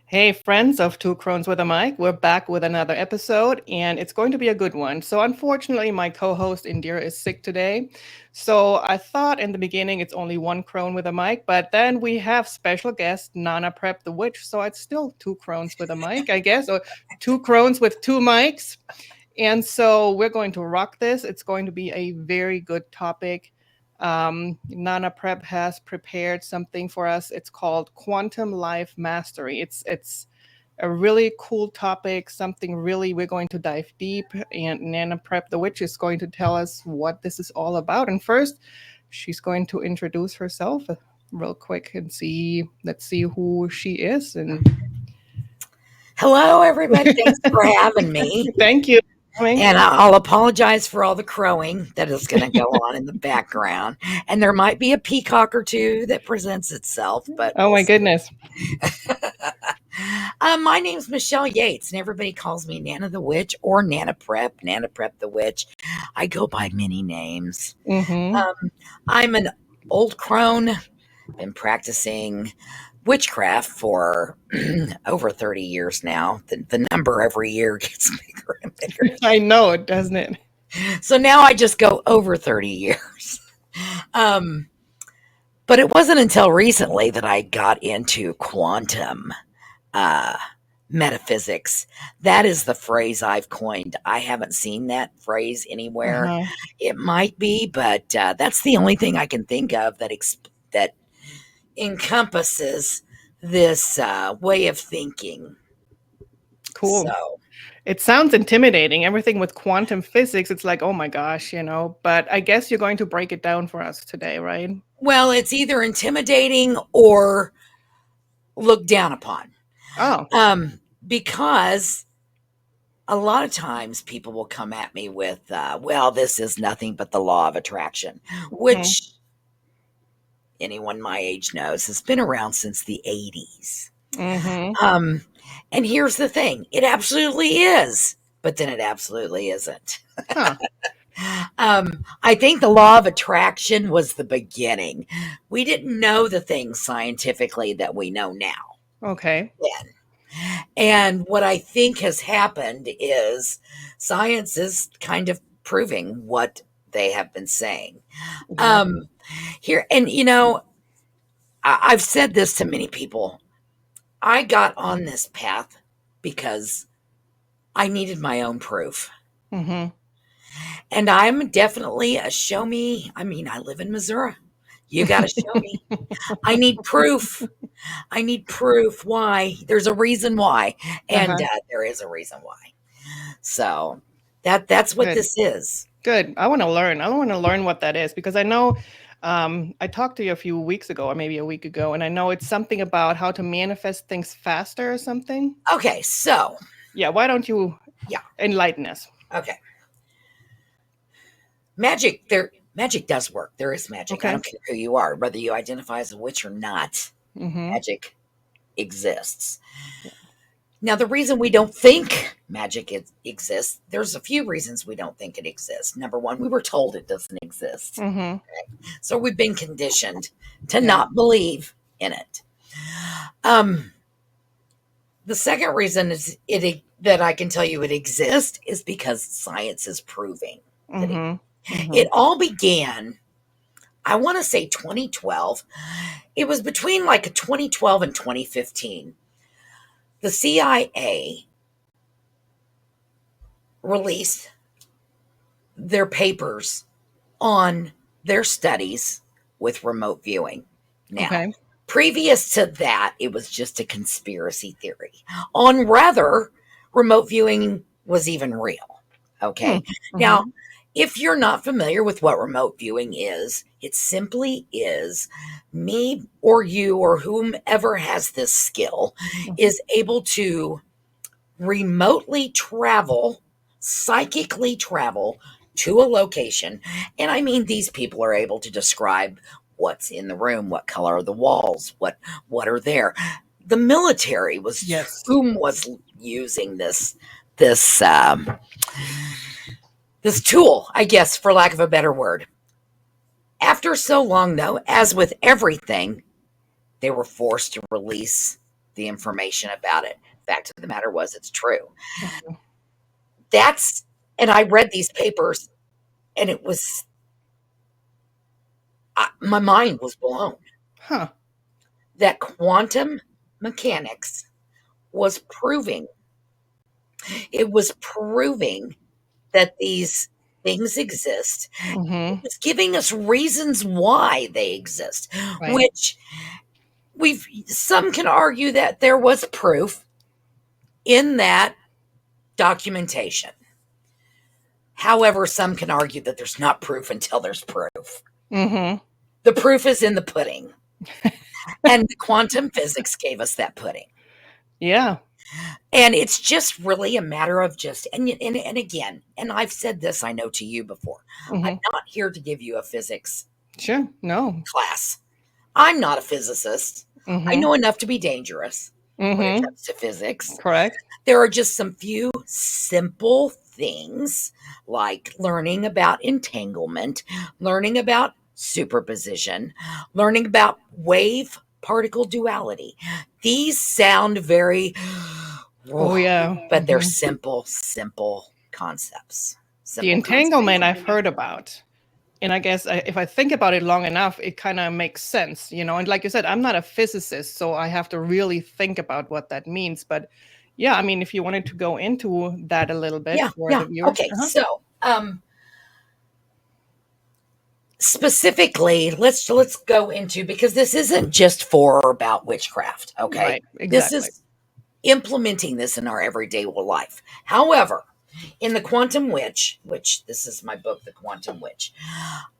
Hey, friends of Two Crones with a Mic, we're back with another episode, and it's going to be a good one. So, unfortunately, my co host Indira is sick today. So, I thought in the beginning it's only one crone with a mic, but then we have special guest Nana Prepp the Witch. So, it's still two crones with a mic, I guess, or two crones with two mics. And so we're going to rock this. It's going to be a very good topic. Nana Prep has prepared something for us. It's called Quantum Life Mastery. It's a really cool topic, something really we're going to dive deep. And Nana Prep the Witch is going to tell us what this is all about. And first, she's going to introduce herself real quick and let's see who she is. And hello, everybody. Thanks for having me. thank you. And I'll apologize for all the crowing that is going to go on in the background. And there might be a peacock or two that presents itself, but Oh my goodness. My name's Michelle Yates, and everybody calls me Nana the Witch or Nana Prepp the Witch. I go by many names. I'm an old crone, been practicing witchcraft for over 30 years now. The number every year gets bigger and bigger. I know it, doesn't it? So now I just go over 30 years. But it wasn't until recently that I got into quantum metaphysics. That is the phrase I've coined. I haven't seen that phrase anywhere. It might be, but that's the only thing I can think of that encompasses this way of thinking. Cool. So, it sounds intimidating. Everything with quantum physics, it's like, oh my gosh, but I guess you're going to break it down for us today, right? Well, it's either intimidating or looked down upon. Oh. Because a lot of times people will come at me with, well, this is nothing but the law of attraction, which anyone my age knows has been around since the 80s. And here's the thing, it absolutely is, but then it absolutely isn't. I think the law of attraction was the beginning. We didn't know the things scientifically that we know now. Okay. Then. And what I think has happened is science is kind of proving what they have been saying. Here, and I've said this to many people. I got on this path because I needed my own proof. And I'm definitely a show me. I mean, I live in Missouri. You got to show me. I need proof. I need proof. Why? There's a reason why. And there is a reason why. So that's what this is. Good. I want to learn. I want to learn what that is because I know I talked to you a few weeks ago or maybe a week ago, and I know it's something about how to manifest things faster or something. Okay, so. Yeah, why don't you enlighten us? Okay. Magic does work. There is magic. Okay. I don't care who you are, whether you identify as a witch or not. Magic exists. Now, the reason we don't think magic exists, there's a few reasons we don't think it exists. Number one, we were told it doesn't exist. Okay? So we've been conditioned to not believe in it. The second reason is that I can tell you it exists is because science is proving that it all began, I want to say 2012. It was between like 2012 and 2015. The CIA released their papers on their studies with remote viewing. Now, previous to that, it was just a conspiracy theory on whether remote viewing was even real. Okay. Now, if you're not familiar with what remote viewing is, it simply is me or you or whomever has this skill is able to remotely travel, psychically travel to a location. And I mean, these people are able to describe what's in the room, what color are the walls, what are there. The military was whom was using this tool, I guess, for lack of a better word. After so long, though, as with everything, they were forced to release the information about it. Fact of the matter was, it's true. Mhm. And I read these papers, and it was, my mind was blown Huh. that quantum mechanics was proving, it was proving that these things exist. It Mhm. was giving us reasons why they exist, Right. which some can argue that there was proof in that documentation. However, some can argue that there's not proof until there's proof. Mhm. The proof is in the pudding. And quantum physics gave us that pudding. Yeah. And it's just really a matter of and again, and I've said this, I know, to you before. I'm Mhm. not here to give you a physics Sure. No. class. I'm not a physicist. I Mhm. know enough to be dangerous when it Mhm. comes to physics. Correct. There are just some few simple things like learning about entanglement, learning about superposition, learning about wave particle duality. These sound very, Oh yeah. but they're Mhm. simple concepts. The Simple concepts. entanglement I've heard about. And I guess if I think about it long enough, it kind of makes sense, you know. And like you said, I'm not a physicist, so I have to really think about what that means. But yeah, I mean, if you wanted to go into that a little bit Yeah, for yeah. the viewers. Okay, so specifically, let's go into, because this isn't just for or about witchcraft, okay? Right, This exactly. is implementing this in our everyday life. However, in the Quantum Witch, which this is my book, The Quantum Witch,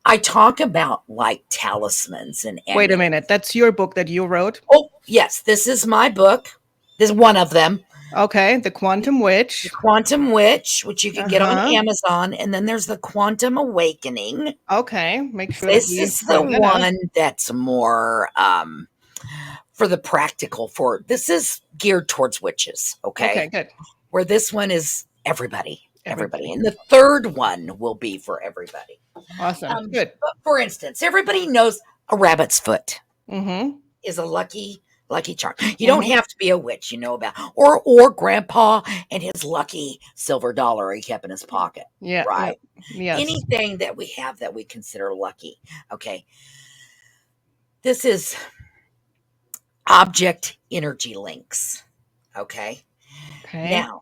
I talk about like talismans and Wait a amulets. minute, that's your book that you wrote? Oh, yes, this is my book. This is one of them. Okay, The Quantum The Witch. Quantum Witch, which you can get on Uh-huh. Amazon, and then there's the Quantum Awakening. Okay, make sure that This we is the find that out. one that's more for the practical. For this is geared towards witches, okay? Okay, good. Where this one is everybody, Everybody. and the third one will be for everybody. Awesome. Good. But for instance, everybody knows a rabbit's foot Mm-hmm. is a lucky charm. You don't Mm-hmm. have to be a witch, you know about, or grandpa and his lucky silver dollar he kept in his pocket, Yeah, right? yep. Yes. Anything that we have that we consider lucky. Okay. This is object energy links. Okay. Okay. Now,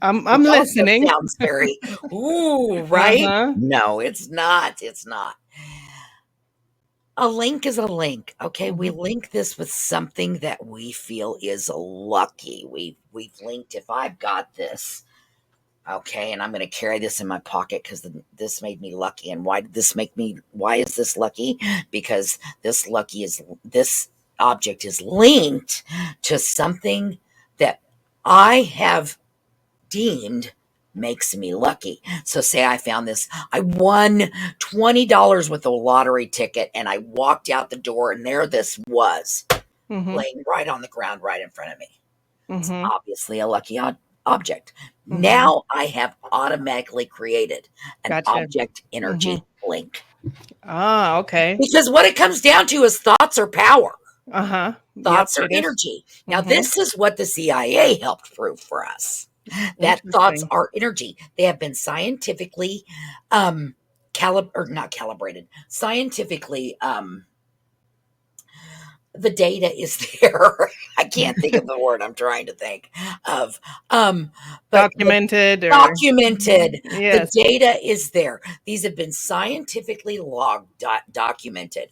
I'm which also listening. sounds very, ooh, right? Uh-huh. No, it's not. It's not. A link is a link. Okay. We Mhm. link this with something that we feel is lucky. We've linked, if I've got this, okay, and I'm going to carry this in my pocket because this made me lucky. And why is this lucky? Because this object is linked to something that I have deemed makes me lucky. So say I found this, I won $20 with a lottery ticket, and I walked out the door, and there this was Mhm. laying right on the ground right in front of me. It's Mhm. obviously a lucky object. Mhm. Now I have automatically created an Gotcha. object energy Mhm. link. Ah, okay. Because what it comes down to is thoughts are power. Uh-huh. Yep, Thoughts are it is. energy. Now, Mhm. this is what the CIA helped prove for us, that thoughts Interesting. are energy. They have been scientifically or not calibrated, scientifically the data is there. I can't think of the word I'm trying to think of. But the Documented or documented, the yes. data is there. These have been scientifically logged, documented.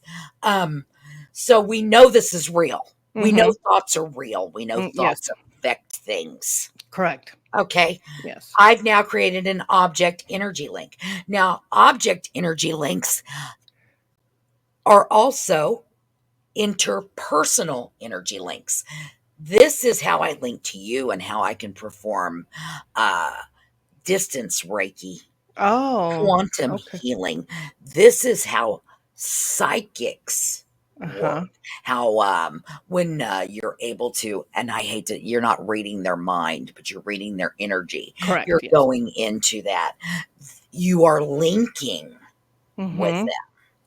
So we know this is real. We know Mhm. thoughts are real. We know Yes. thoughts affect things. Correct. Okay. Yes. I've now created an object energy link. Now, object energy links are also interpersonal energy links. This is how I link to you and how I can perform uh, distance Reiki, Oh, quantum okay. healing. This is how psychics work. Uh-huh. How when you're able to, and I hate to, you're not reading their mind, but you're reading their energy. Correct, You're yes. going into that. You are linking with Mhm. them.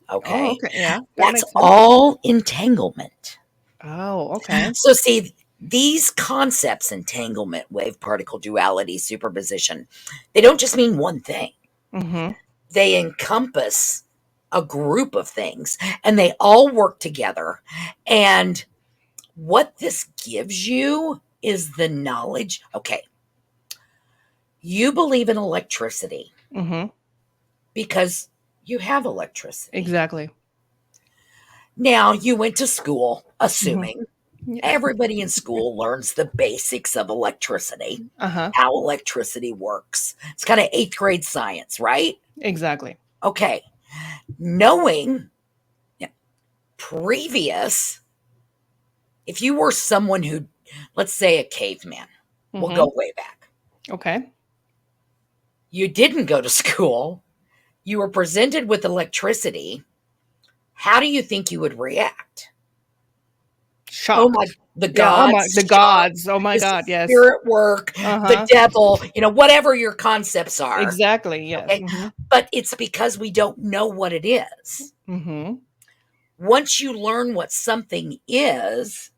Oh, Okay, okay. Yeah, that that's makes sense. all entanglement. Oh, okay. So see, these concepts, entanglement, wave particle duality, superposition, they don't just mean one thing. Mm-hmm. They encompass a group of things, and they all work together. And what this gives you is the knowledge. Okay, you believe in electricity Mm-hmm. because you have electricity. Exactly. Now, you went to school, Mm-hmm. assuming Yeah. everybody in school learns the basics of electricity, Uh-huh. how electricity works. It's kind of eighth grade science, right? Exactly. Okay. Knowing previous, if you were someone who, let's say a caveman, we'll Mm-hmm. go way back. Okay. You didn't go to school, you were presented with electricity. How do you think you would react? Oh my, Shocked. the Yeah. Oh my, gods, the shock, gods. Oh my is the God. Yes. spirit work, the Uh-huh. devil, whatever your concepts are. Exactly. Yes. Okay. Mm-hmm. But it's because we don't know what it is. Mm-hmm. Once you learn what something is,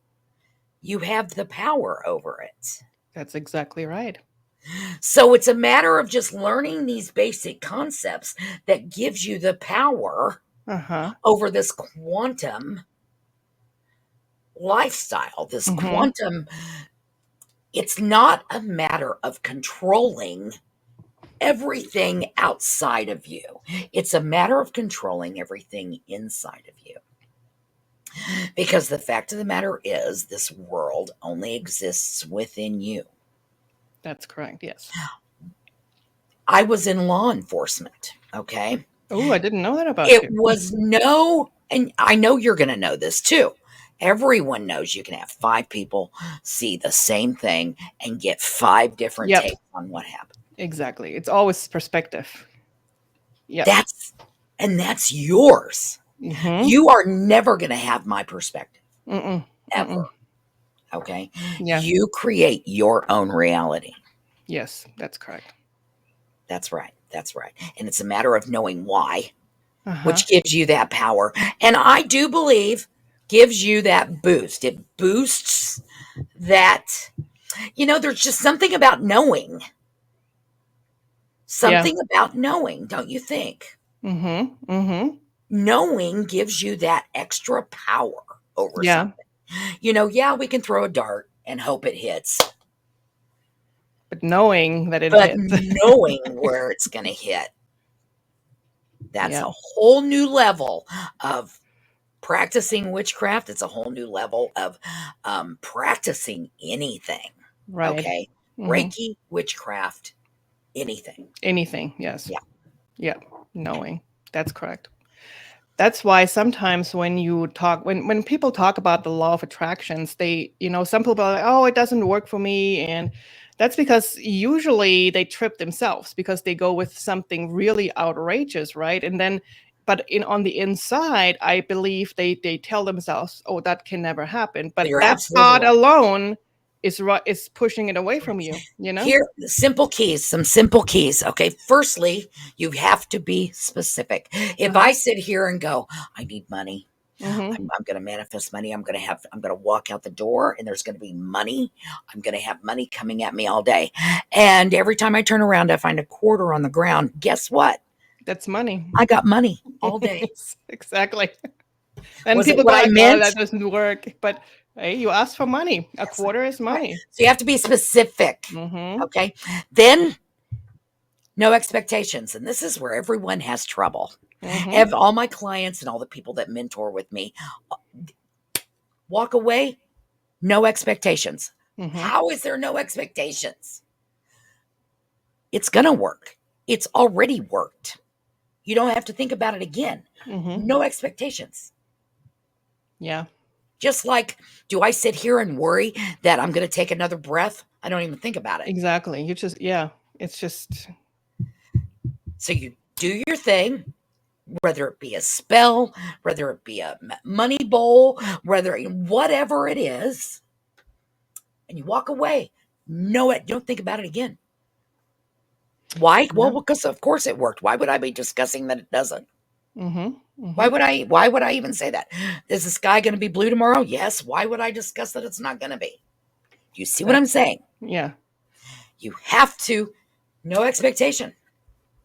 you have the power over it. That's exactly right. So it's a matter of just learning these basic concepts that gives you the power Uh-huh. over this quantum lifestyle, this Mm-hmm. quantum. It's not a matter of controlling everything outside of you. It's a matter of controlling everything inside of you. Because the fact of the matter is, this world only exists within you. That's correct. Yes. I was in law enforcement, okay? Oh, I didn't know that about It you. was and I know you're going to know this too. Everyone knows you can have 5 people see the same thing and get 5 different Yep. takes on what happened. Exactly. It's always perspective. Yep. That's yours. Mm-hmm. You are never going to have my perspective, Mm-mm. ever. Mm-mm. Okay? Yeah. You create your own reality. Yes, that's correct. That's right. That's right. And it's a matter of knowing why, Uh-huh. which gives you that power. And I do believe gives you that boost. It boosts that, there's just something about knowing. Yeah. Something about knowing, don't you think? Mm-hmm. Mm-hmm. Knowing gives you that extra power over Yeah. something. Yeah, we can throw a dart and hope it hits, But knowing that it but hits. knowing where it's going to hit, that's Yeah. a whole new level of practicing witchcraft. It's a whole new level of practicing anything. Right. Okay. Mm-hmm. Reiki, witchcraft, anything. Anything. Yes. Yeah. Yeah. Knowing. That's correct. That's why sometimes when people talk about the law of attractions, some people are like, oh, it doesn't work for me. And that's because usually they trip themselves because they go with something really outrageous, right? And then, but on the inside, I believe they tell themselves, oh, that can never happen. But You're that absolutely thought right. alone is pushing it away from you, Here, some simple keys. Okay. Firstly, you have to be specific. If Uh-huh. I sit here and go, I need money, Mm-hmm. I'm going to manifest money. I'm going to walk out the door and there's going to be money. I'm going to have money coming at me all day. And every time I turn around, I find a quarter on the ground. Guess what? That's money. I got money all day. Exactly. And Was it people what go I like, "Oh, meant? that doesn't work." But hey, you asked for money. A Yes. quarter is Right. money. So you have to be specific. Mm-hmm. Okay. Then no expectations. And this is where everyone has trouble. Mm-hmm. All my clients and all the people that mentor with me walk away, no expectations. Mm-hmm. How is there no expectations? It's going to work. It's already worked. You don't have to think about it again. Mm-hmm. No expectations. Yeah. Just like, do I sit here and worry that I'm going to take another breath? I don't even think about it. Exactly. It's just. So you do your thing, whether it be a spell, whether it be a money bowl, whatever it is, and you walk away. Don't think about it again. Why? Yeah. Well, because of course it worked. Why would I be discussing that it doesn't? Why would I even say that? Is the sky going to be blue tomorrow? Yes. Why would I discuss that it's not going to be? Do you see what I'm saying? Yeah. You have to, no expectation.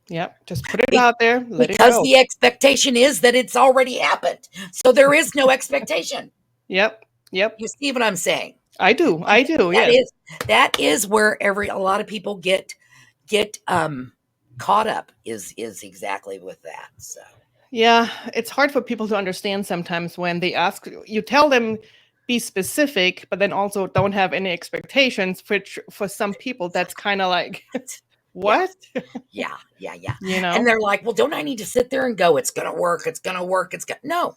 Yep. Just put it out there. Let it Because go. the expectation is that it's already happened. So there is no expectation. Yep. Yep. You see what I'm saying? I do. I do. That Yes. that is where a lot of people get caught up is exactly with that. So Yeah, it's hard for people to understand sometimes when they ask you tell them be specific, but then also don't have any expectations, which for some people that's kind of like yeah. what? Yeah. You And know? they're like, well, don't I need to sit there and go, it's gonna work, it's gonna work, no,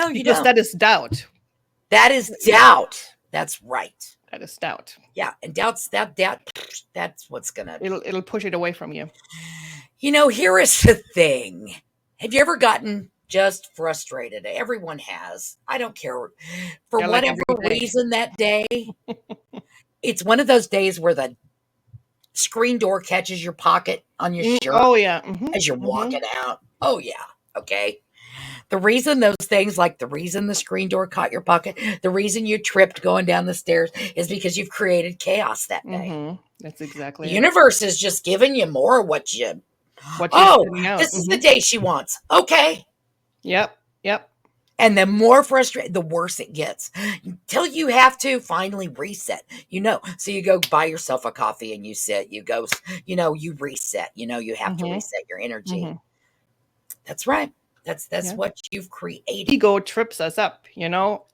you Because don't. that is doubt. That is doubt. That's right. That is doubt. Yeah, and that's what's gonna, It'll push it away from you. here is the thing. Have you ever gotten just frustrated? Everyone has. I don't care. For Yeah, like whatever every day. reason that day, it's one of those days where the screen door catches your pocket on your shirt Oh yeah. as you're walking out. Oh, yeah. Okay. The reason those things, like the reason the screen door caught your pocket, the reason you tripped going down the stairs is because you've created chaos that day. That's exactly The it. universe is just giving you more What you're oh, sending out. this is the day she wants. Okay. Yep. Yep. And the more frustrated, the worse it gets. Until you have to finally reset, So you go buy yourself a coffee and you sit, you go, you reset, you have to reset your energy. That's right. That's what you've created. Ego trips us up,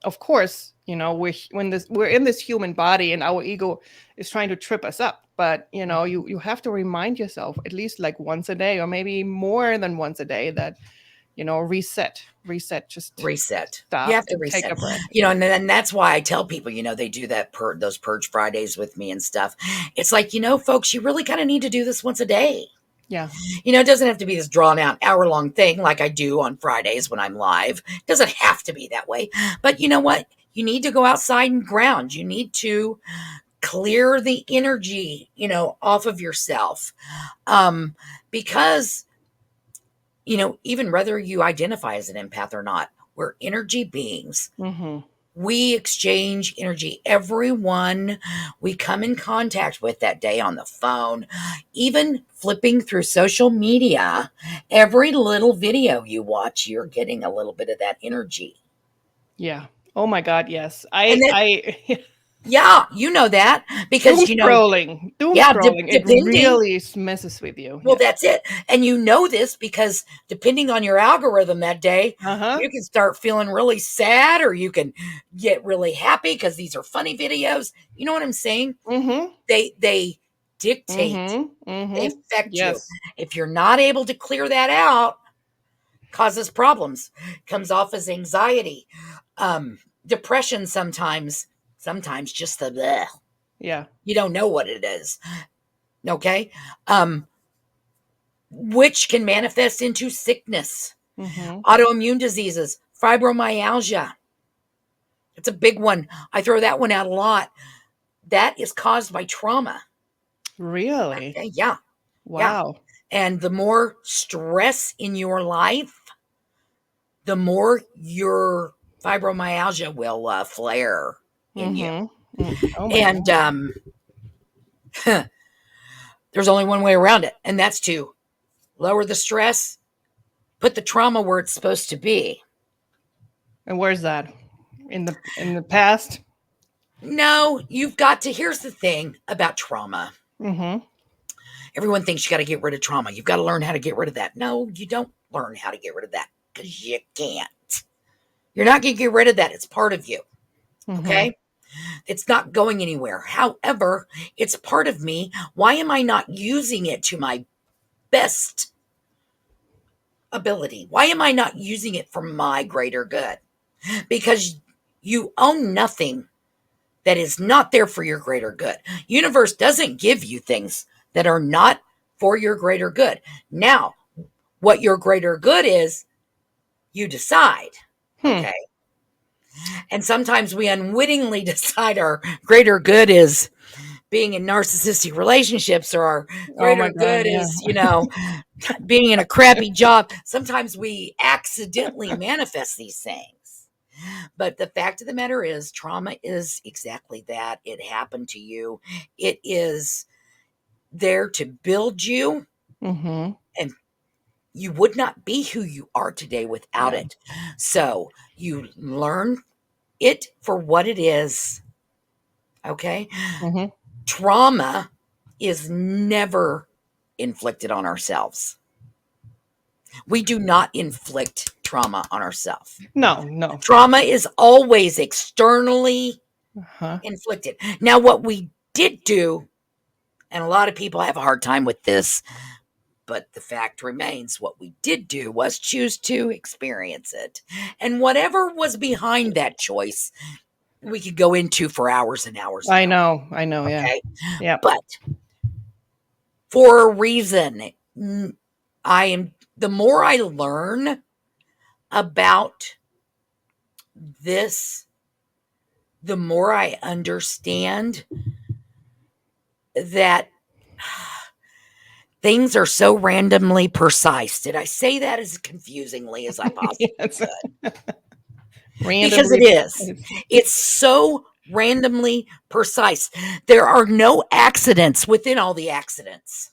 Of course, we're in this human body and our ego is trying to trip us up. But you have to remind yourself at least like once a day or maybe more than once a day that reset, just reset. stop, You have to take reset. a breath. And then that's why I tell people, they do that those Purge Fridays with me and stuff. It's like, folks, you really kind of need to do this once a day. Yeah. It doesn't have to be this drawn out hour-long thing like I do on Fridays when I'm live. It doesn't have to be that way. But you know what? You need to go outside and ground. You need to clear the energy, off of yourself. Because, even whether you identify as an empath or not, we're energy beings. We exchange energy. Everyone we come in contact with that day on the phone, even flipping through social media, every little video you watch, you're getting a little bit of that energy. Yeah. Oh my God, yes. Yeah, you know that because doom scrolling. It really messes with you. Well, that's it. And you know this because depending on your algorithm that day, you can start feeling really sad or you can get really happy because these are funny videos. You know what I'm saying? They dictate, they affect you. If you're not able to clear that out, causes problems, comes off as anxiety, depression sometimes just the bleh. Yeah. You don't know what it is. Okay. Which can manifest into sickness, autoimmune diseases, fibromyalgia. It's a big one. I throw that one out a lot. That is caused by trauma. Really? Okay, yeah. Wow. Yeah. And the more stress in your life, the more your fibromyalgia will flare in you. Oh and there's only one way around it, and that's to lower the stress, put the trauma where it's supposed to be. And where's that? In the past? No, you've got to. Here's the thing about trauma. Everyone thinks you got to get rid of trauma. You've got to learn how to get rid of that. No, you don't learn how to get rid of that because you can't. You're not going to get rid of that. It's part of you. Okay? It's not going anywhere. However, it's part of me. Why am I not using it to my best ability? Why am I not using it for my greater good? Because you own nothing that is not there for your greater good. Universe doesn't give you things that are not for your greater good. Now, what your greater good is, you decide. Okay. And sometimes we unwittingly decide our greater good is being in narcissistic relationships or our Oh my greater God, good yeah. is, being in a crappy job. Sometimes we accidentally manifest these things. But the fact of the matter is, trauma is exactly that. It happened to you. It is there to build you, Mm-hmm. and you would not be who you are today without Yeah. it. So you learn it for what it is. Okay. Mm-hmm. Trauma is never inflicted on ourselves. We do not inflict trauma on ourselves. No, no. Trauma is always externally Uh-huh. inflicted. Now, what we did do, and a lot of people have a hard time with this, but the fact remains what we did do was choose to experience it. And whatever was behind that choice, we could go into for hours and hours and I hours. know, yeah. Okay. Yeah. But for a reason, the more I learn about this, the more I understand that things are so randomly precise. Did I say that as confusingly as I possibly Yes. could? Because it Randomly is. precise. It's so randomly precise. There are no accidents within all the accidents.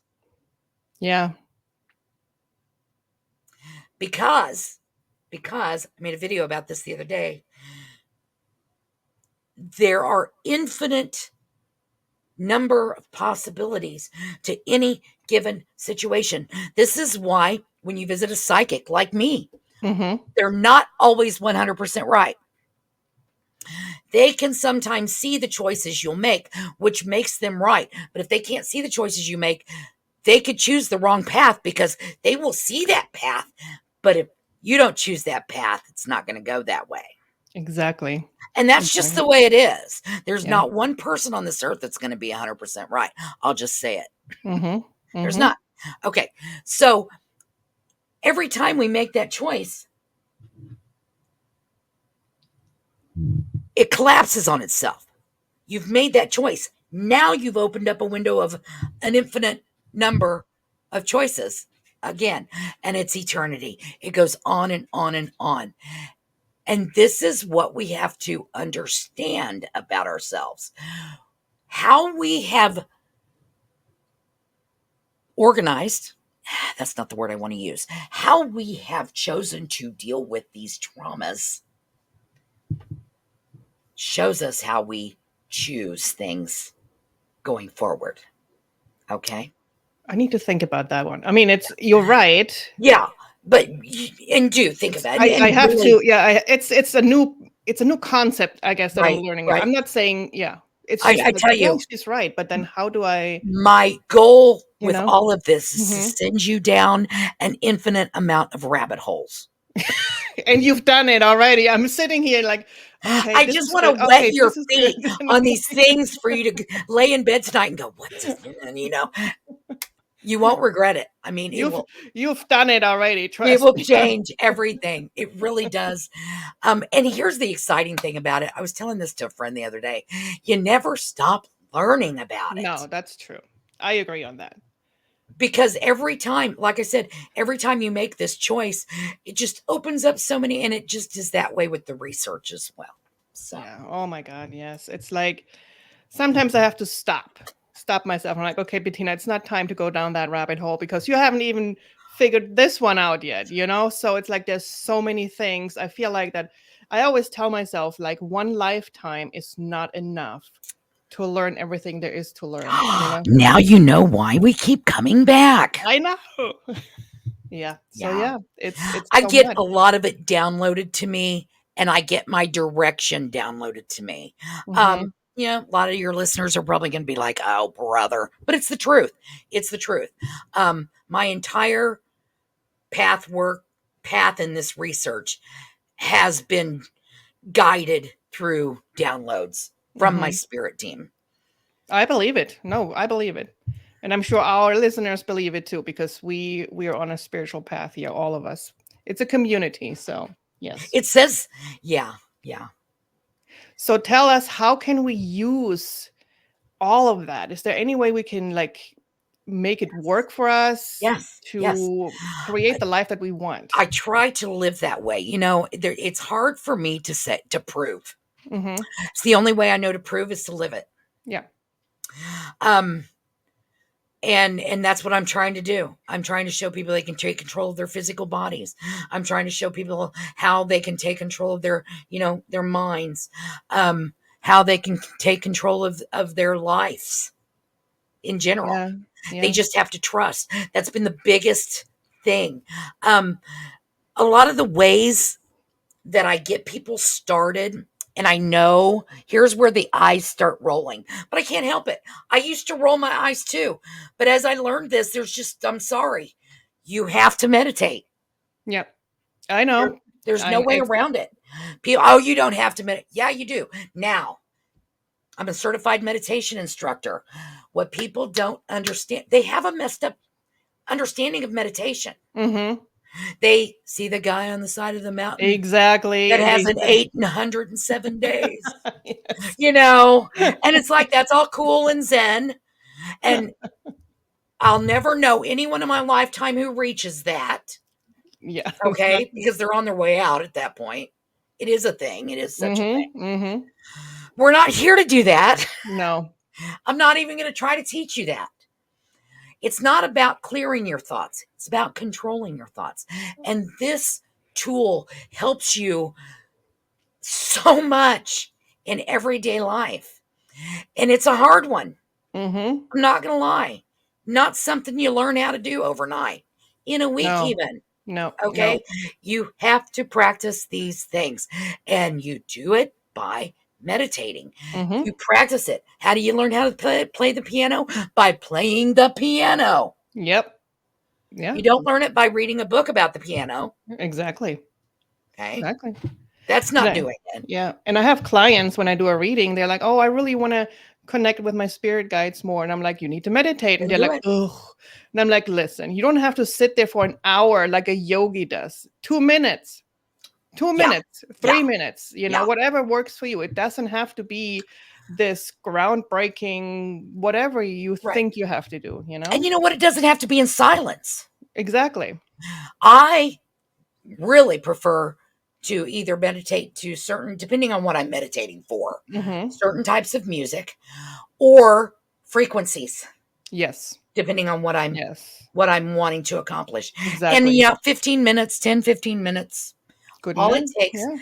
Yeah. Because I made a video about this the other day. There are infinite number of possibilities to any given situation. This is why when you visit a psychic like me, Mm-hmm. they're not always 100% right. They can sometimes see the choices you'll make, which makes them right. But if they can't see the choices you make, they could choose the wrong path because they will see that path. But if you don't choose that path, it's not going to go that way. Exactly. And that's just Exactly. the way it is. There's Yeah. not one person on this earth that's going to be 100% right. I'll just say it. Mm-hmm. There's Mm-hmm. not. Okay. So every time we make that choice, it collapses on itself. You've made that choice. Now you've opened up a window of an infinite number of choices again, and it's eternity. It goes on and on and on. And this is what we have to understand about ourselves. How we have organized, that's not the word I want to use, how we have chosen to deal with these traumas shows us how we choose things going forward. Okay. I need to think about that one. I mean, you're right. Yeah. But, and do think about it. I And have really, to, yeah, it's a new concept, I guess, that I'm right, learning. right. I'm not saying, yeah. It's just I like, tell yeah, you, she's right, but then how do I, my goal you with know? all of this is to Mm-hmm. send you down an infinite amount of rabbit holes. And you've done it already. I'm sitting here like, okay, I this just is want good. to wet Okay, your this is good. feet on these things for you to lay in bed tonight and go, what does, and you won't regret it. I mean, You've you've done it already. it Trust will me. change everything. It really does. And here's the exciting thing about it. I was telling this to a friend the other day. You never stop learning about No, it. that's true. I agree on that. Because every time, like I said, every time you make this choice, it just opens up so many, and it just is that way with the research as well. So, Yeah. Oh my God. Yes. It's like sometimes I have to stop myself. I'm like, okay, Bettina, it's not time to go down that rabbit hole because you haven't even figured this one out yet, you know? So it's like there's so many things. I feel like that I always tell myself like one lifetime is not enough to learn everything there is to learn, you know? now you know why we keep coming back. I know. Yeah. So Yeah. yeah, it's I so get much. a lot of it downloaded to me, and I get my direction downloaded to me. Hmm. A lot of your listeners are probably going to be like, "Oh, brother," but it's the truth. It's the truth. My entire path in this research has been guided through downloads from my Hmm. spirit team. I believe it. No, I believe it. And I'm sure our listeners believe it too, because we are on a spiritual path here, all of us. It's a community, so yes. It says, yeah, yeah. So tell us, how can we use all of that? Is there any way we can like make it work for us Yes. Yes. to create the life that we want? I try to live that way. It's hard for me to prove. Mm-hmm. It's the only way I know to prove is to live it. Yeah. Um, and that's what I'm trying to do. I'm trying to show people they can take control of their physical bodies. I'm trying to show people how they can take control of their minds, how they can take control of their lives in general. Yeah. They Yeah. just have to trust. That's been the biggest thing. A lot of the ways that I get people started, and I know here's where the eyes start rolling, but I can't help it. I used to roll my eyes too. But as I learned this, I'm sorry, you have to meditate. Yep. I know. There's no I way ex- around it. People, oh, you don't have to meditate. Yeah, you do. Now, I'm a certified meditation instructor. What people don't understand, they have a messed up understanding of meditation. Mm-hmm. They see the guy on the side of the mountain that Exactly. has They an say 807 days, yes. and it's like, that's all cool and zen. And I'll never know anyone in my lifetime who reaches that. Yeah. Okay. Because they're on their way out at that point. It is a thing. It is such a thing. Mm-hmm. Mm-hmm. We're not here to do that. No. I'm not even going to try to teach you that. It's not about clearing your thoughts. It's about controlling your thoughts. And this tool helps you so much in everyday life. And it's a hard one. Mm-hmm. I'm not going to lie. Not something you learn how to do overnight, in a week No. even. No. Okay. You have to practice these things, and you do it by meditating. Mm-hmm. You practice it. How do you learn how to play the piano? By playing the piano. Yep. Yeah. You don't learn it by reading a book about the piano. Exactly. Okay. Exactly. That's not doing it. Yeah. And I have clients when I do a reading, they're like, oh, I really want to connect with my spirit guides more. And I'm like, you need to meditate. And Then they're do like, it. ugh. And I'm like, listen, you don't have to sit there for an hour like a yogi does. 2 minutes, Yeah. 2 minutes, 3 minutes, Yeah. whatever works for you. It doesn't have to be this groundbreaking, whatever you Right. think you have to do, And you know what? It doesn't have to be in silence. Exactly. I really prefer to either meditate to depending on what I'm meditating for, Mm-hmm. certain types of music or frequencies, Yes. depending on Yes. what I'm wanting to accomplish. And Exactly. 15 minutes, 10, 15 minutes, Good all enough. it takes. Yeah.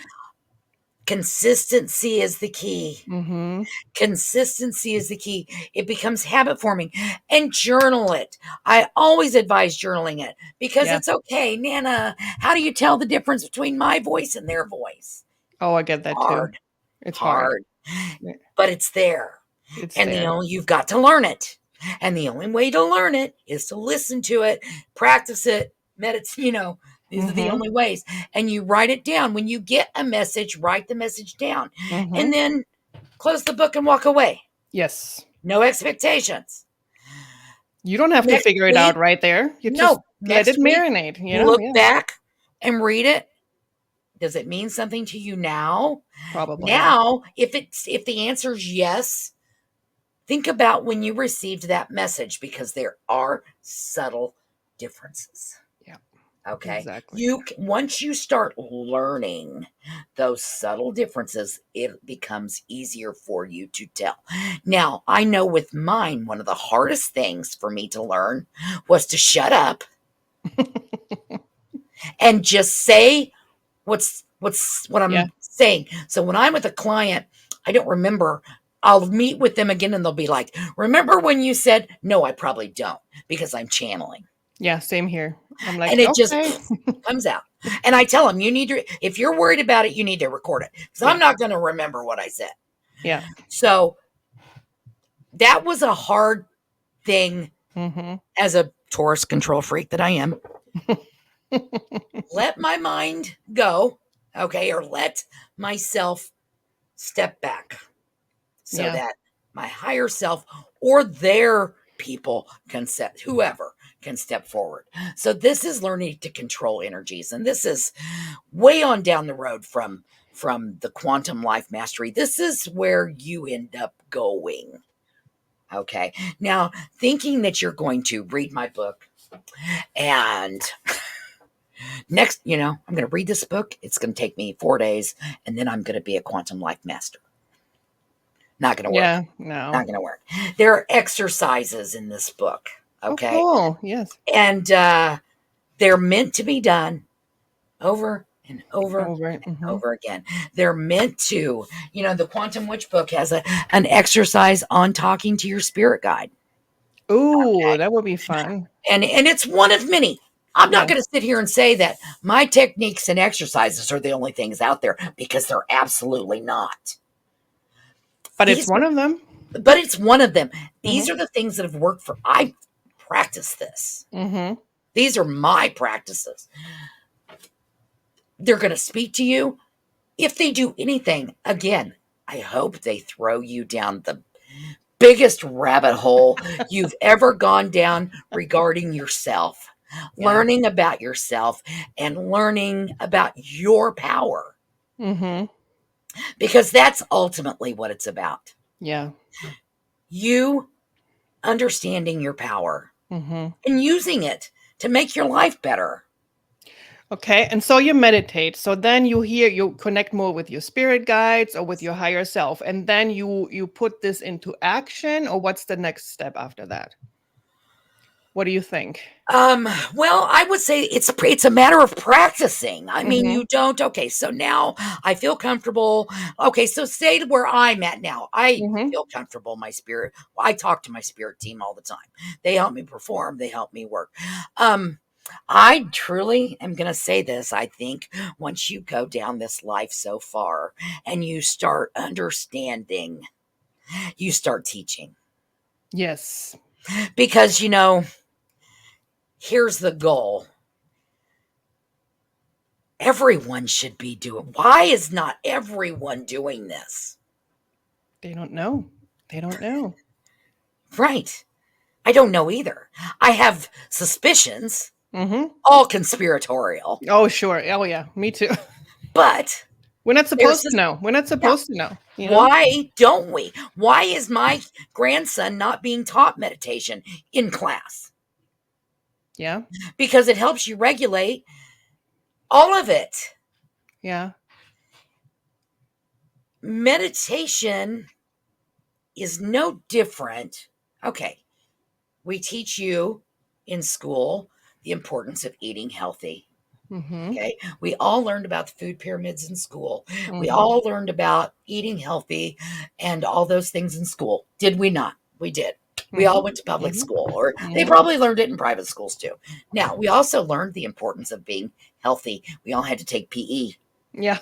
Consistency is the key. Mm-hmm. Consistency is the key. It becomes habit forming, and journal it. I always advise journaling it because Yeah. it's okay. Nana, how do you tell the difference between my voice and their voice? Oh, I get that too. Hard, It's hard. but it's there. It's And there. you've got to learn it. And the only way to learn it is to listen to it, practice it, meditate, these are the only ways. And you write it down. When you get a message, write the message down. And then close the book and walk away. Yes. No expectations. You don't have to figure it out right there. You just let it marinate, Look back and read it. Does it mean something to you now? Probably. Now, if the answer is yes, think about when you received that message, because there are subtle differences. Yeah. Okay. Exactly. Once you start learning those subtle differences, it becomes easier for you to tell. Now, I know with mine, one of the hardest things for me to learn was to shut up and just say what I'm saying. So when I'm with a client, I don't remember. I'll meet with them again and they'll be like, remember when you said, no, I probably don't, because I'm channeling. Yeah, same here. I'm like, and it okay. just comes out. And I tell them, if you're worried about it, you need to record it, because I'm not going to remember what I said. Yeah. So that was a hard thing as a Taurus control freak that I am. Let my mind go, okay, or let myself step back so that my higher self or their people whoever can step forward. So this is learning to control energies, and this is way on down the road from the quantum life mastery. This is where you end up going. Okay. Now, thinking that you're going to read my book and next, I'm going to read this book. It's going to take me 4 days and then I'm going to be a quantum life master. Not going to work. Yeah, no. Not going to work. There are exercises in this book. Okay. Oh, cool. Yes. And they're meant to be done over and over and over again. They're meant to, the Quantum Witch book has an exercise on talking to your spirit guide. Ooh, okay. That would be fun. And it's one of many. I'm not going to sit here and say that my techniques and exercises are the only things out there, because they're absolutely not. But it's one of them. But it's one of them. These are the things that have worked for. I practice this. These are my practices. They're going to speak to you. If they do anything, again, I hope they throw you down the biggest rabbit hole you've ever gone down regarding yourself, learning about yourself and learning about your power. Because that's ultimately what it's about. Yeah. You understanding your power and using it to make your life better. Okay. And so you meditate. So then you connect more with your spirit guides or with your higher self. And then you put this into action, or what's the next step after that? What do you think? Well, I would say it's a matter of practicing. I mean, you don't. Okay, so now I feel comfortable. Okay, so stay to where I'm at now. I feel comfortable. My spirit. I talk to my spirit team all the time. They help me perform. They help me work. I truly am going to say this. I think once you go down this life so far and you start understanding, you start teaching. Yes. Because, here's the goal. Everyone should be doing. Why is not everyone doing this? They don't know. They don't know. Right. I don't know either. I have suspicions. All conspiratorial. Oh, sure. Oh, yeah. Me too. But we're not supposed to know. We're not supposed to know. Why don't we? Why is my grandson not being taught meditation in class? Yeah. Because it helps you regulate all of it. Yeah. Meditation is no different. Okay. We teach you in school the importance of eating healthy. Okay. We all learned about the food pyramids in school. We all learned about eating healthy and all those things in school. Did we not? We did. We all went to public school, or they probably learned it in private schools too. Now, we also learned the importance of being healthy. We all had to take PE. Yeah.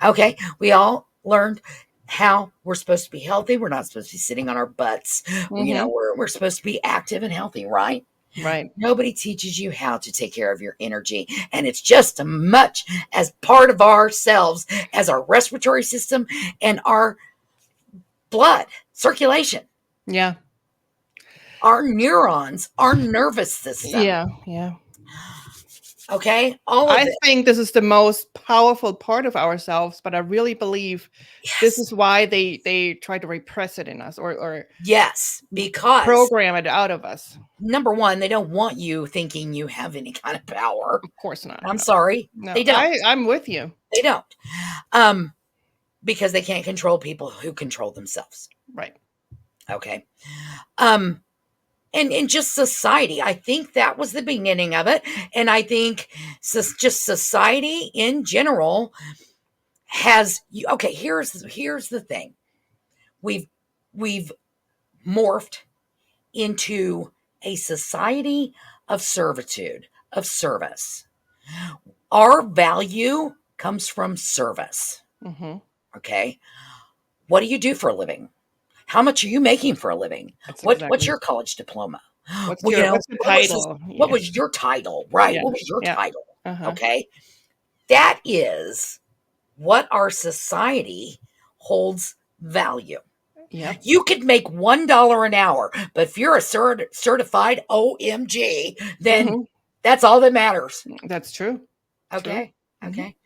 Okay. We all learned how we're supposed to be healthy. We're not supposed to be sitting on our butts. We're supposed to be active and healthy, right? Right. Nobody teaches you how to take care of your energy. And it's just as much as part of ourselves as our respiratory system and our blood circulation. Yeah. Our neurons, our nervous system. Yeah. Yeah. Okay. All of it. I think this is the most powerful part of ourselves, but I really believe this is why they try to repress it in us or yes, because program it out of us. Number one, they don't want you thinking you have any kind of power. Of course not. I'm sorry. No, they don't. I'm with you. They don't. Because they can't control people who control themselves. Right. Okay. And just society, I think that was the beginning of it. And I think just society in general has, okay, here's the thing. We've morphed into a society of servitude, of service. Our value comes from service. Okay. What do you do for a living? How much are you making for a living? What's your college diploma? What's your title? What was your title? Right. Yeah. What was your title? Okay. That is what our society holds value. Yeah. You could make $1 an hour, but if you're a certified OMG, then that's all that matters. That's true. Okay. True. Okay.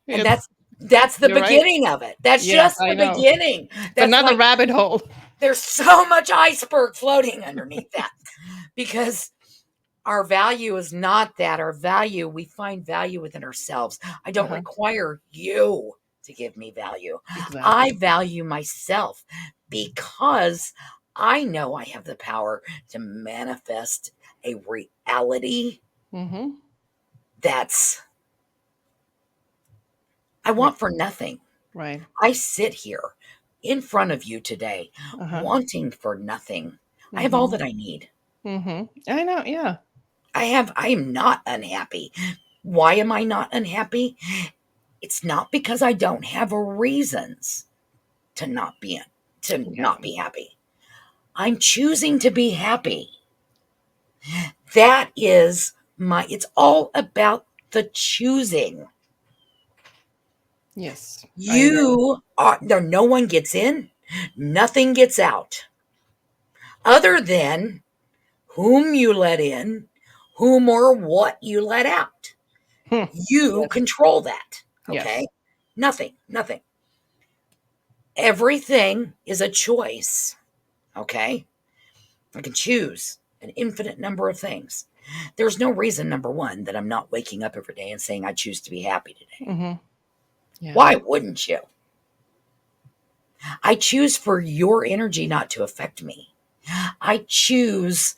And That's the You're right. beginning of it. That's Yes, just I the know. beginning. It's That's another like rabbit hole. there's so much iceberg floating underneath that because our value is not that. Our value, we find value within ourselves. I don't Uh-huh. require you to give me value. I Exactly. value myself because I know I have the power to manifest a reality Mm-hmm. that's I Yeah. want for nothing. Right. I sit here in front of you today Uh-huh. wanting for nothing. I have all Mm-hmm. that I need. Mm-hmm. I know. Yeah. I am not unhappy. Why am I not unhappy? It's not because I don't have reasons to Yeah. not be happy. I'm choosing to be happy. That is it's all about the choosing. Yes. I agree. You are there, no one gets in, nothing gets out. Other than whom you let in, whom or what you let out. Hmm. You Yes. control that. Yes. Okay? Nothing. Everything is a choice. Okay? I can choose an infinite number of things. There's no reason, number one, that I'm not waking up every day and saying I choose to be happy today. Mm-hmm. Yeah. Why wouldn't you? I choose for your energy not to affect me. I choose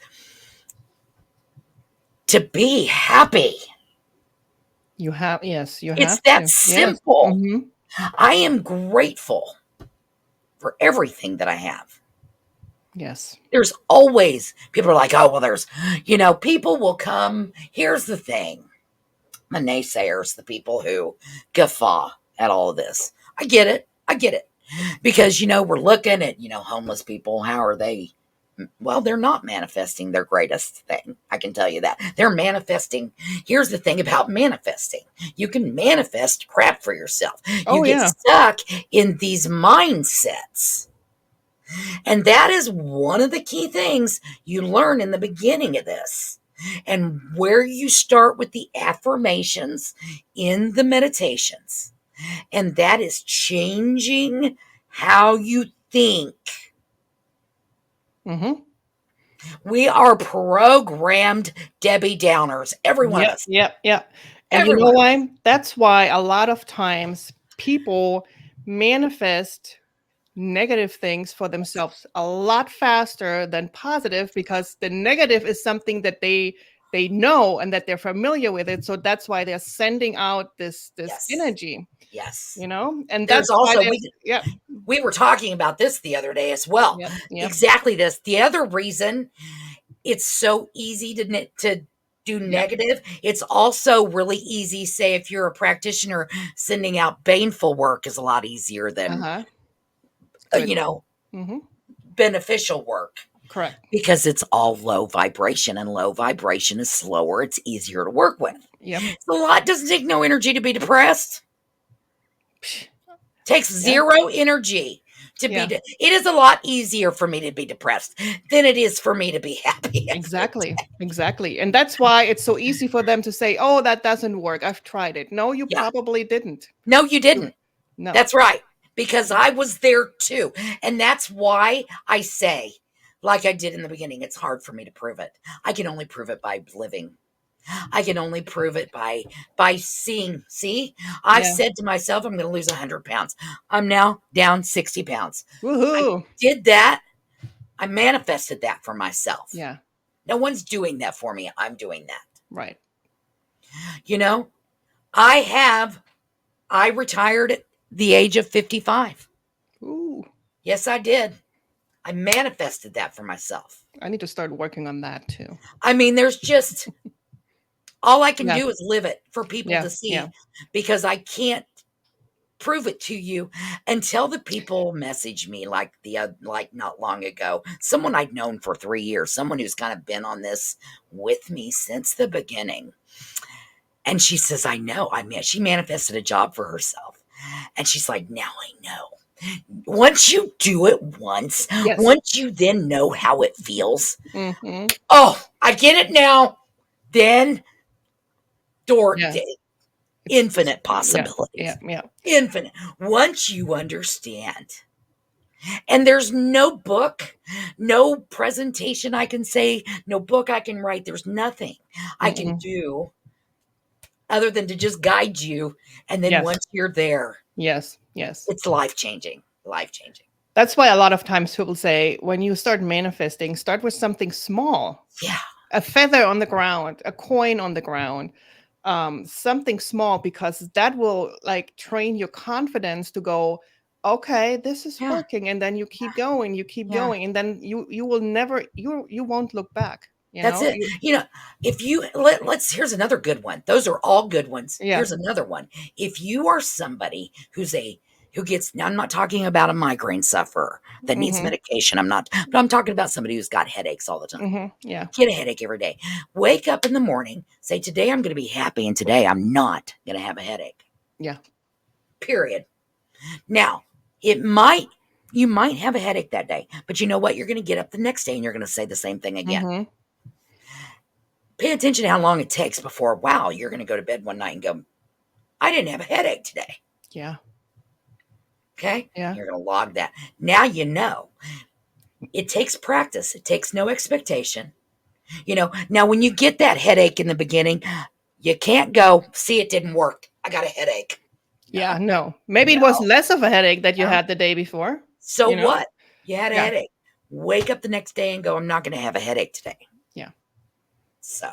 to be happy. You have. Yes. You It's have that to. Yes. simple. Mm-hmm. I am grateful for everything that I have. Yes. There's always people are like, oh, well, people will come. Here's the thing, the naysayers, the people who guffaw at all of this. I get it. I get it. Because, we're looking at, homeless people. How are they? Well, they're not manifesting their greatest thing. I can tell you that. They're manifesting. Here's the thing about manifesting you can manifest crap for yourself. You Oh get yeah. stuck in these mindsets. And that is one of the key things you learn in the beginning of this. And where you start with the affirmations in the meditations. And that is changing how you think. Mm-hmm. We are programmed Debbie Downers, every one of Yep. us. Yep. Yep. And you Every know one of us. why? That's why a lot of times people manifest negative things for Yes. themselves a lot faster than positive because the negative is something that they know and that they're familiar with it, so that's why they're sending out this Yes. energy, Yes. and There's that's why also, they're yeah. we were talking about this the other day as well. Yep. Yep. Exactly this. The other reason it's so easy to do Yep. negative. It's also really easy, say, if you're a practitioner, sending out baneful work is a lot easier than, Uh-huh. Good. you know, Mm-hmm. beneficial work Correct. because it's all low vibration and low vibration is slower. It's easier to work with. Yep. A lot doesn't take no energy to be depressed. Psh, Takes yeah. zero energy to be. Yeah. It is a lot easier for me to be depressed than it is for me to be happy. Exactly, and that's why it's so easy for them to say, oh, that doesn't work, I've tried it. No, you Yeah. probably didn't. No, you didn't. No. That's right. Because I was there too. And that's why I say, like I did in the beginning, it's hard for me to prove it. I can only prove it by living. I can only prove it by seeing. See, I've Yeah. said to myself, I'm going to lose 100 pounds. I'm now down 60 pounds. I Woohoo. did that. I manifested that for myself. Yeah. No one's doing that for me. I'm doing that. Right. You know, I retired at the age of 55. Ooh, Yes, I did. I manifested that for myself. I need to start working on that too. I mean, there's just all I can Yeah. do is live it for people Yeah. to Yeah. see because I can't prove it to you until the people message me like not long ago. Someone I'd known for 3 years, someone who's kind of been on this with me since the beginning. And she says, I know. I mean, she manifested a job for herself. And she's like, now I know. Once you do it Yes. once you then know how it feels, Mm-hmm. oh, I get it now. Then door Yeah. infinite Yeah, possibilities. yeah. Infinite. Once you understand. And there's no book, no presentation I can say, no book I can write. There's nothing I can do other than to just guide you. And then Yes. once you're there, Yes. it's life-changing. Life-changing. That's why a lot of times people say when you start manifesting, start with something small. Yeah. A feather on the ground, a coin on the ground, something small, because that will like train your confidence to go, okay, this is Yeah. working, and then you keep going, Yeah. and then you will never, you won't look back. That's it. If you let's here's another good one. Those are all good ones. Yeah. Here's another one. If you are somebody who gets, now I'm not talking about a migraine sufferer that needs medication. But I'm talking about somebody who's got headaches all the time. Yeah. Get a headache every day. Wake up in the morning, say, today I'm going to be happy, and today I'm not going to have a headache. Yeah. Period. Now, you might have a headache that day, but you know what? You're going to get up the next day and you're going to say the same thing again. Pay attention to how long it takes before, wow, you're going to go to bed one night and go, I didn't have a headache today. Yeah. Okay? Yeah. You're going to log that. Now you know. It takes practice. It takes no expectation. Now when you get that headache in the beginning, you can't go, see, it didn't work. I got a headache. Yeah, no. Maybe it was less of a headache that you had the day before. So what? You had a headache. Wake up the next day and go, I'm not going to have a headache today. Yeah. So,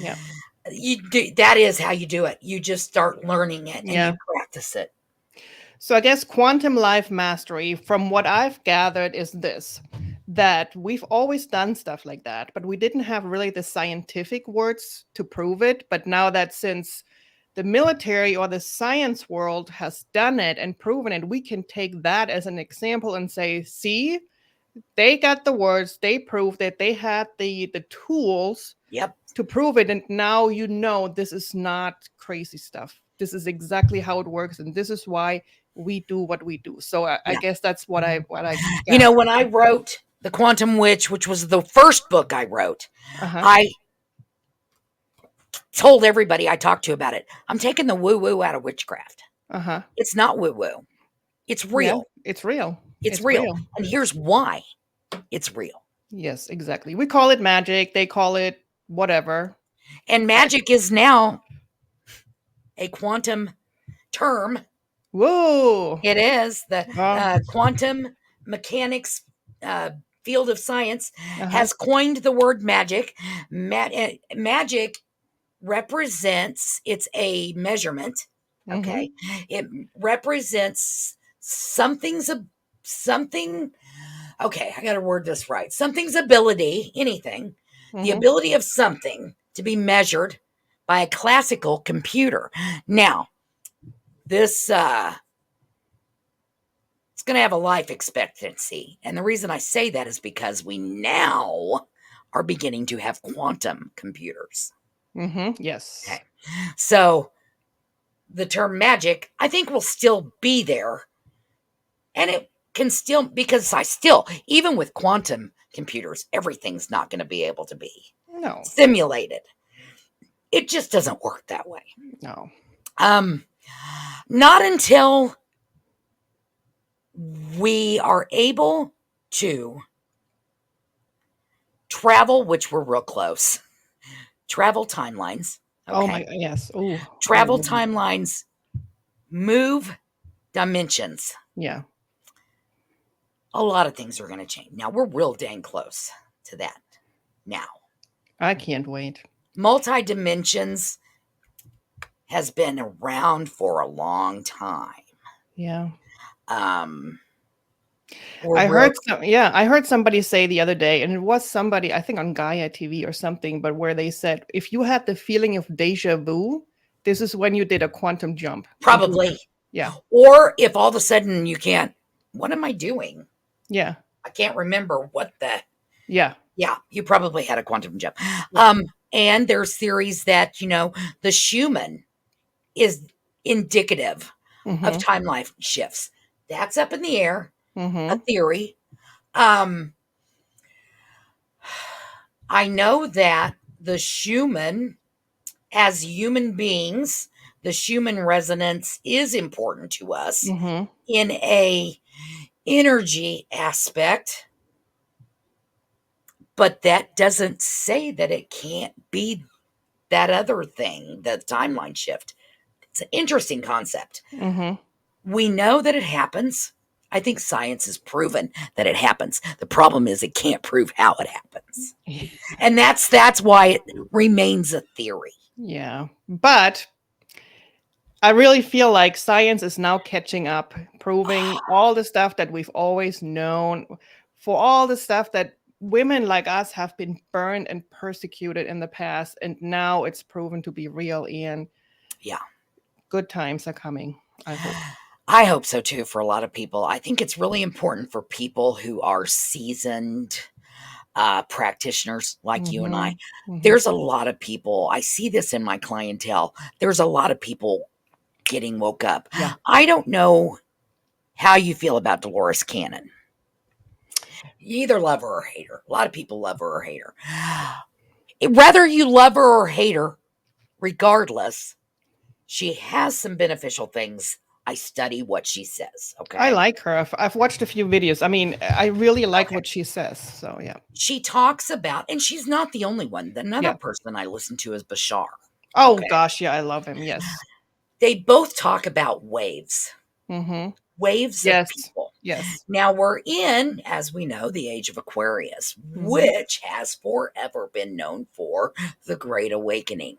yeah. That is how you do it. You just start learning it and you practice it. So I guess quantum life mastery, from what I've gathered, is this, that we've always done stuff like that, but we didn't have really the scientific words to prove it. But now that since the military or the science world has done it and proven it, we can take that as an example and say, see, they got the words, they proved that they had the tools to prove it. And now this is not crazy stuff. This is exactly how it works. And this is why we do what we do. So I guess that's what I when I wrote The Quantum Witch, which was the first book I wrote, I told everybody I talked to about it, I'm taking the woo-woo out of witchcraft. It's not woo-woo. It's real. Yeah, it's real. It's real. And here's why it's real. Yes, exactly. We call it magic. They call it whatever. And magic is now a quantum term. Whoa. It is. The quantum mechanics field of science has coined the word magic. Magic represents, it's a measurement. Okay. It represents something. Okay, I got to word this right. Something's ability, anything, the ability of something to be measured by a classical computer. Now, this it's going to have a life expectancy. And the reason I say that is because we now are beginning to have quantum computers. Yes. Okay. So the term magic, I think, will still be there. And it can still, because even with quantum computers, everything's not going to be able to be simulated. It just doesn't work that way. No. Not until we are able to travel, which we're real close, travel timelines. Okay? Oh my, yes. Ooh. Travel timelines, move dimensions. Yeah. A lot of things are going to change. Now, we're real dang close to that now. I can't wait. Multi-dimensions has been around for a long time. Yeah. I heard somebody say the other day, and it was somebody, I think on Gaia TV or something, but where they said, if you had the feeling of deja vu, this is when you did a quantum jump. Probably. Yeah. Or if all of a sudden you can't, what am I doing? Yeah. I can't remember what the. Yeah. Yeah, you probably had a quantum jump. And there's theories that, the Schumann is indicative of time life shifts. That's up in the air, a theory. I know that the Schumann, as human beings, the Schumann resonance is important to us Mm-hmm. in a energy aspect, but that doesn't say that it can't be that other thing, the timeline shift. It's an interesting concept. Mm-hmm. We know that it happens. I think science has proven that it happens. The problem is it can't prove how it happens. And that's why it remains a theory. Yeah. But I really feel like science is now catching up, proving all the stuff that we've always known, for all the stuff that women like us have been burned and persecuted in the past. And now it's proven to be real. And Yeah. good times are coming, I hope. I hope so too for a lot of people. I think it's really important for people who are seasoned practitioners like you and I. Mm-hmm. There's a lot of people, I see this in my clientele. There's a lot of people getting woke up. Yeah. I don't know how you feel about Dolores Cannon. You either love her or hate her. A lot of people love her or hate her. Whether you love her or hate her, regardless, she has some beneficial things. I study what she says. Okay. I like her. I've watched a few videos. I mean, I really like what she says. So, yeah. She talks about, and she's not the only one. Another person I listen to is Bashar. Oh, gosh. Yeah, I love him. Yes. They both talk about waves. Mm-hmm. Waves of people. Yes. Now we're in, as we know, the age of Aquarius, which has forever been known for the Great Awakening.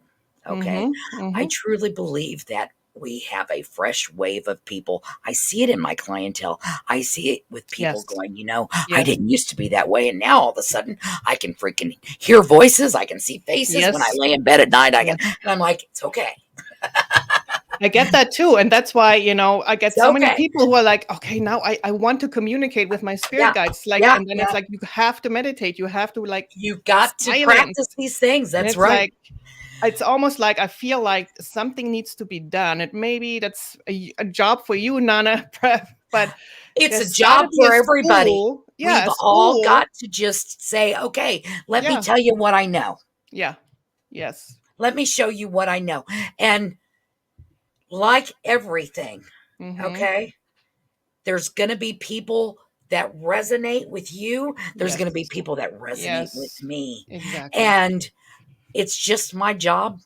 Okay. I truly believe that we have a fresh wave of people. I see it in my clientele. I see it with people going, I didn't used to be that way. And now all of a sudden I can freaking hear voices. I can see faces when I lay in bed at night. And I'm like, it's okay. I get that too. And that's why, I get so many people who are like, okay, now I want to communicate with my spirit guides. And then it's like, you have to meditate. You have to you've got to practice these things. That's right. It's almost like I feel like something needs to be done. And maybe that's a job for you, Nana Prepp, but it's a job for everybody. Yeah, we've all got to just say, okay, let me tell you what I know. Yeah. Yes. Let me show you what I know. And like everything, okay, there's going to be people that resonate with you. There's going to be people that resonate with me. Exactly. And it's just my job.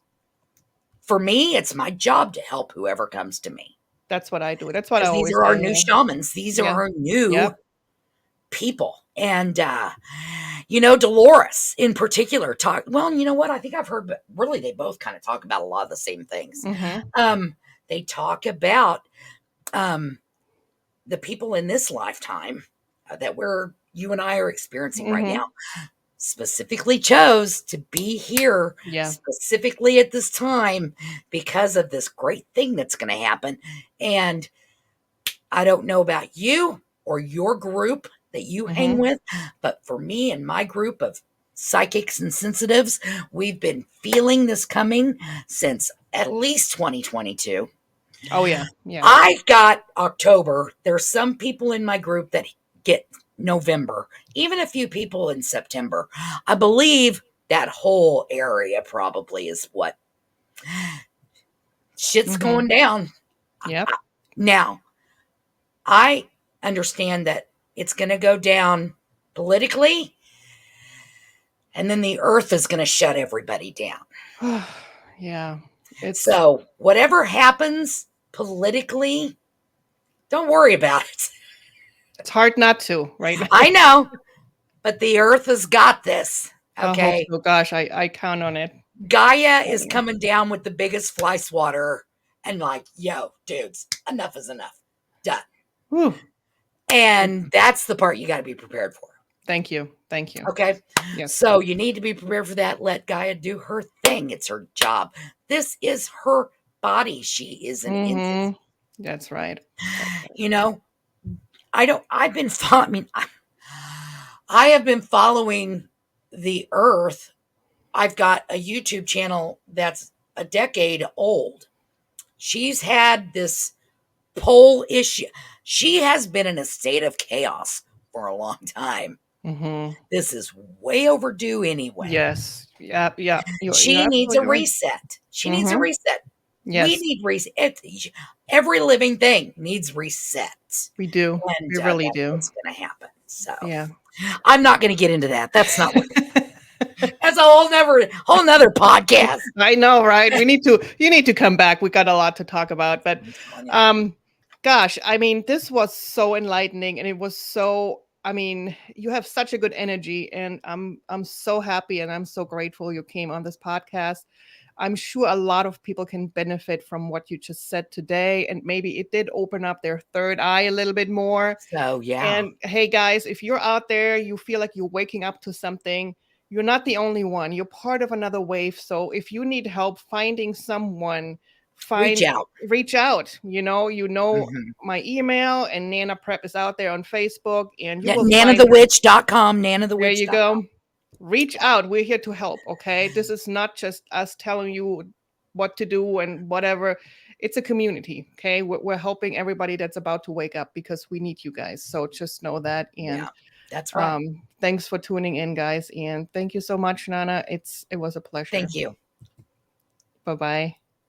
For me, it's my job to help whoever comes to me. That's what I do. That's what I always do. These are our new shamans. These are our new people. And, Dolores in particular well, you know what? I think I've heard, but really they both kind of talk about a lot of the same things. They talk about the people in this lifetime that you and I are experiencing right now, specifically chose to be here specifically at this time because of this great thing that's going to happen. And I don't know about you or your group that you hang with, but for me and my group of psychics and sensitives, we've been feeling this coming since at least 2022. Oh, yeah. I got October. There's some people in my group that get November, even a few people in September. I believe that whole area probably is what shit's going down. Yep. Now, I understand that it's going to go down politically, and then the earth is going to shut everybody down. Yeah. So whatever happens politically, don't worry about it. It's hard not to, right? I know, but the earth has got this. Okay. Oh gosh, I count on it. Gaia is coming down with the biggest fly swatter and like, yo, dudes, enough is enough. Done. Whew. And that's the part you got to be prepared for. Thank you. Okay. Yes. So you need to be prepared for that. Let Gaia do her thing. It's her job. This is her body. She is an entity. That's right. I have been following the earth. I've got a YouTube channel that's a decade old. She's had this pole issue. She has been in a state of chaos for a long time. This is way overdue anyway. Yes. Yeah. She needs a reset. She needs a reset. We Yes. need reset. Every living thing needs reset. We do. And We really that's do. what's going to happen. So Yeah. I'm not going to get into that. That's not what. That's a whole nother podcast. I know, right? You need to come back. We got a lot to talk about, but gosh, I mean, this was so enlightening, and it was so, I mean, you have such a good energy, and I'm so happy and I'm so grateful you came on this podcast. I'm sure a lot of people can benefit from what you just said today, and maybe it did open up their third eye a little bit more. So yeah. And hey, guys, if you're out there, you feel like you're waking up to something, you're not the only one. You're part of another wave. So if you need help finding someone, reach out. My email, and Nana Prepp is out there on Facebook, and you will find NanaTheWitch.com. There you NanaTheWitch.com. go. Reach out. We're here to help. Okay. This is not just us telling you what to do and whatever. It's a community. Okay. We're helping everybody that's about to wake up because we need you guys. So just know that. And that's right. Thanks for tuning in, guys. And thank you so much, Nana. It was a pleasure. Thank you. Bye-bye.